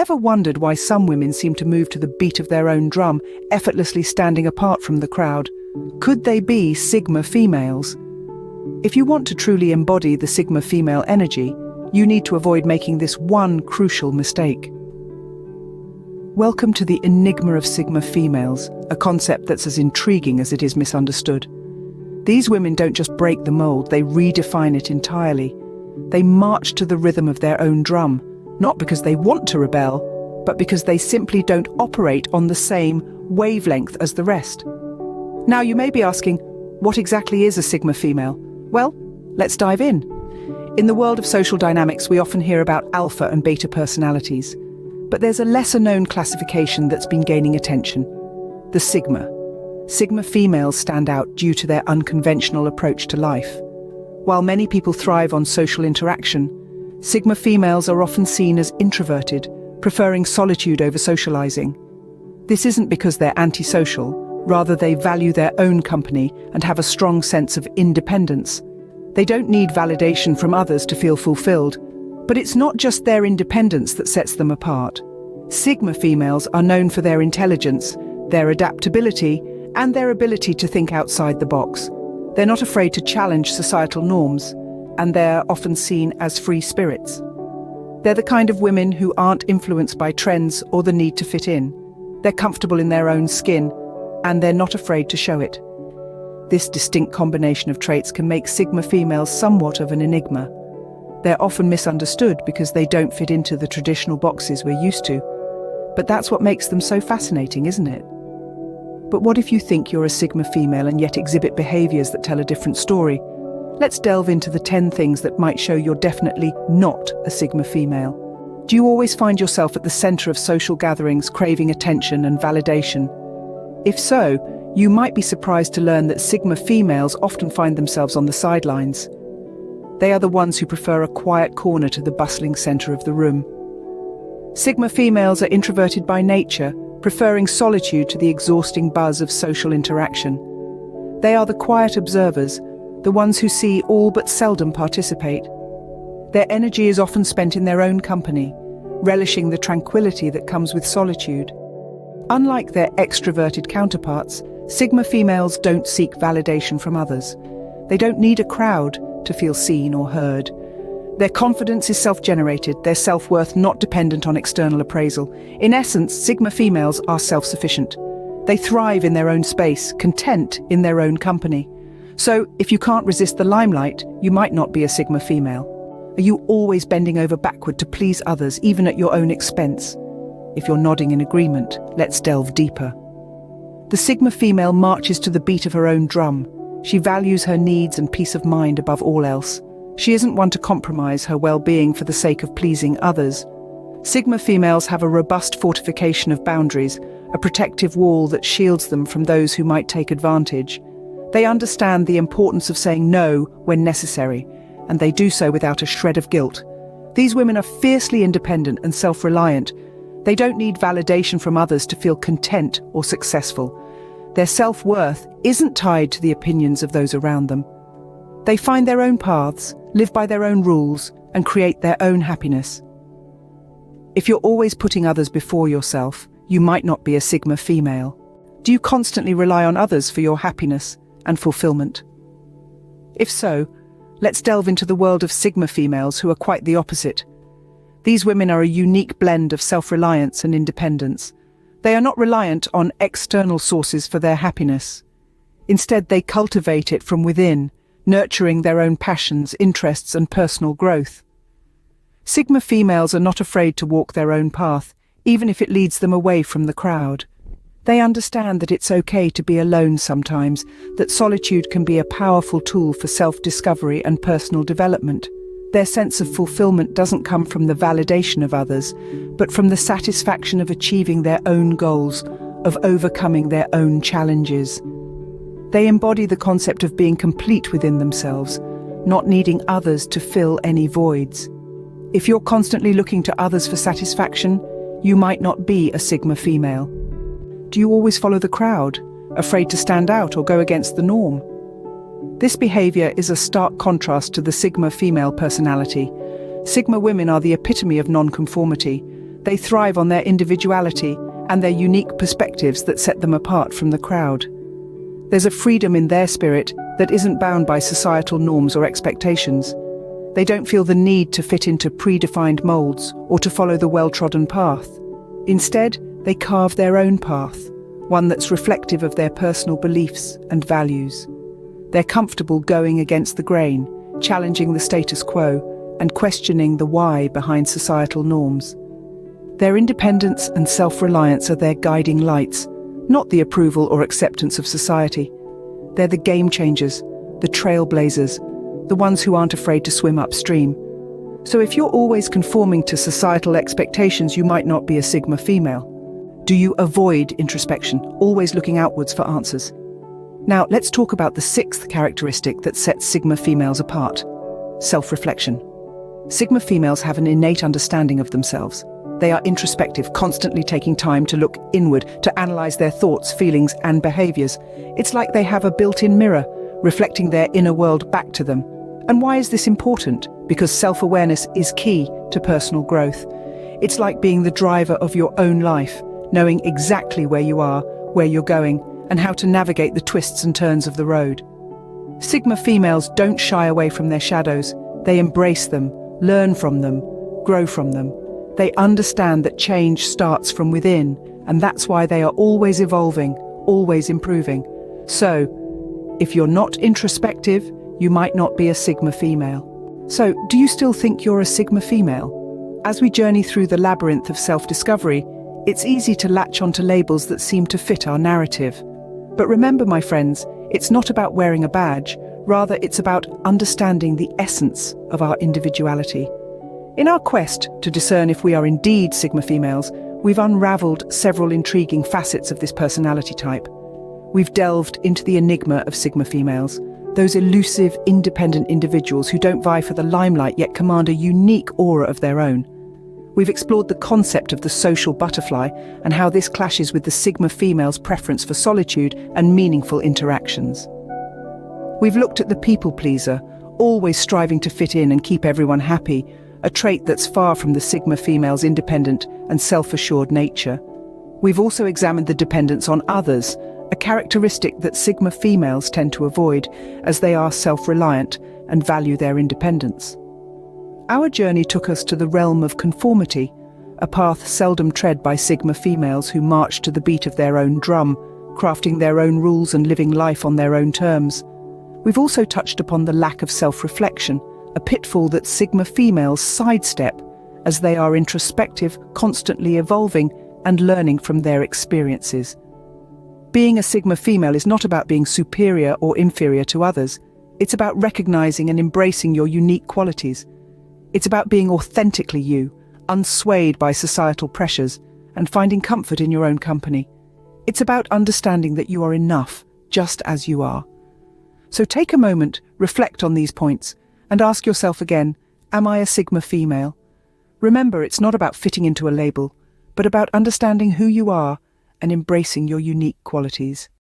ever wondered why some women seem to move to the beat of their own drum, effortlessly standing apart from the crowd? Could they be Sigma females? If you want to truly embody the Sigma female energy, you need to avoid making this one crucial mistake. Welcome to the Enigma of Sigma females, a concept that's as intriguing as it is misunderstood. These women don't just break the mold, they redefine it entirely. They march to the rhythm of their own drum, not because they want to rebel, but because they simply don't operate on the same wavelength as the rest. Now you may be asking, what exactly is a Sigma female? Well, let's dive in. In the world of social dynamics, we often hear about alpha and beta personalities, but there's a lesser-known classification that's been gaining attention: the Sigma. Sigma females stand out due to their unconventional approach to life. While many people thrive on social interaction, Sigma females are often seen as introverted, preferring solitude over socializing. This isn't because they're antisocial, rather they value their own company and have a strong sense of independence. They don't need validation from others to feel fulfilled, but it's not just their independence that sets them apart. Sigma females are known for their intelligence, their adaptability, and their ability to think outside the box. They're not afraid to challenge societal norms, and they're often seen as free spirits. They're the kind of women who aren't influenced by trends or the need to fit in. They're comfortable in their own skin, and they're not afraid to show it. This distinct combination of traits can make Sigma females somewhat of an enigma. They're often misunderstood because they don't fit into the traditional boxes we're used to. But that's what makes them so fascinating, isn't it? But what if you think you're a Sigma female and yet exhibit behaviors that tell a different story? Let's delve into the 10 things that might show you're definitely not a Sigma female. Do you always find yourself at the center of social gatherings, craving attention and validation? If so, you might be surprised to learn that Sigma females often find themselves on the sidelines. They are the ones who prefer a quiet corner to the bustling center of the room. Sigma females are introverted by nature, preferring solitude to the exhausting buzz of social interaction. They are the quiet observers, the ones who see all but seldom participate. Their energy is often spent in their own company, relishing the tranquility that comes with solitude. Unlike their extroverted counterparts, Sigma females don't seek validation from others. They don't need a crowd to feel seen or heard. Their confidence is self-generated, their self-worth not dependent on external appraisal. In essence, Sigma females are self-sufficient. They thrive in their own space, content in their own company. So, if you can't resist the limelight, you might not be a Sigma female. Are you always bending over backward to please others, even at your own expense? If you're nodding in agreement, let's delve deeper. The Sigma female marches to the beat of her own drum. She values her needs and peace of mind above all else. She isn't one to compromise her well-being for the sake of pleasing others. Sigma females have a robust fortification of boundaries, a protective wall that shields them from those who might take advantage. They understand the importance of saying no when necessary, and they do so without a shred of guilt. These women are fiercely independent and self-reliant. They don't need validation from others to feel content or successful. Their self-worth isn't tied to the opinions of those around them. They find their own paths, live by their own rules, and create their own happiness. If you're always putting others before yourself, you might not be a Sigma female. Do you constantly rely on others for your happiness and fulfillment? If so, let's delve into the world of Sigma females who are quite the opposite. These women are a unique blend of self-reliance and independence. They are not reliant on external sources for their happiness. Instead, they cultivate it from within, nurturing their own passions, interests, and personal growth. Sigma females are not afraid to walk their own path, even if it leads them away from the crowd. They understand that it's okay to be alone sometimes, that solitude can be a powerful tool for self-discovery and personal development. Their sense of fulfillment doesn't come from the validation of others, but from the satisfaction of achieving their own goals, of overcoming their own challenges. They embody the concept of being complete within themselves, not needing others to fill any voids. If you're constantly looking to others for satisfaction, you might not be a Sigma female. Do you always follow the crowd, afraid to stand out or go against the norm? This behavior is a stark contrast to the Sigma female personality. Sigma women are the epitome of non-conformity. They thrive on their individuality and their unique perspectives that set them apart from the crowd. There's a freedom in their spirit that isn't bound by societal norms or expectations. They don't feel the need to fit into predefined molds or to follow the well-trodden path. Instead, they carve their own path, one that's reflective of their personal beliefs and values. They're comfortable going against the grain, challenging the status quo, and questioning the why behind societal norms. Their independence and self-reliance are their guiding lights, not the approval or acceptance of society. They're the game changers, the trailblazers, the ones who aren't afraid to swim upstream. So if you're always conforming to societal expectations, you might not be a Sigma female. Do you avoid introspection, always looking outwards for answers? Now, let's talk about the sixth characteristic that sets Sigma females apart: self-reflection. Sigma females have an innate understanding of themselves. They are introspective, constantly taking time to look inward, to analyze their thoughts, feelings, and behaviors. It's like they have a built-in mirror, reflecting their inner world back to them. And why is this important? Because self-awareness is key to personal growth. It's like being the driver of your own life, knowing exactly where you are, where you're going, and how to navigate the twists and turns of the road. Sigma females don't shy away from their shadows. They embrace them, learn from them, grow from them. They understand that change starts from within, and that's why they are always evolving, always improving. So, if you're not introspective, you might not be a Sigma female. So, do you still think you're a Sigma female? As we journey through the labyrinth of self-discovery, it's easy to latch onto labels that seem to fit our narrative. But remember, my friends, it's not about wearing a badge. Rather, it's about understanding the essence of our individuality. In our quest to discern if we are indeed Sigma females, we've unraveled several intriguing facets of this personality type. We've delved into the enigma of Sigma females, those elusive, independent individuals who don't vie for the limelight yet command a unique aura of their own. We've explored the concept of the social butterfly and how this clashes with the Sigma female's preference for solitude and meaningful interactions. We've looked at the people pleaser, always striving to fit in and keep everyone happy, a trait that's far from the Sigma female's independent and self-assured nature. We've also examined the dependence on others, a characteristic that Sigma females tend to avoid, as they are self-reliant and value their independence. Our journey took us to the realm of conformity, a path seldom tread by Sigma females who march to the beat of their own drum, crafting their own rules and living life on their own terms. We've also touched upon the lack of self-reflection, a pitfall that Sigma females sidestep as they are introspective, constantly evolving and learning from their experiences. Being a Sigma female is not about being superior or inferior to others. It's about recognizing and embracing your unique qualities. It's about being authentically you, unswayed by societal pressures, and finding comfort in your own company. It's about understanding that you are enough, just as you are. So take a moment, reflect on these points, and ask yourself again, am I a Sigma female? Remember, it's not about fitting into a label, but about understanding who you are and embracing your unique qualities.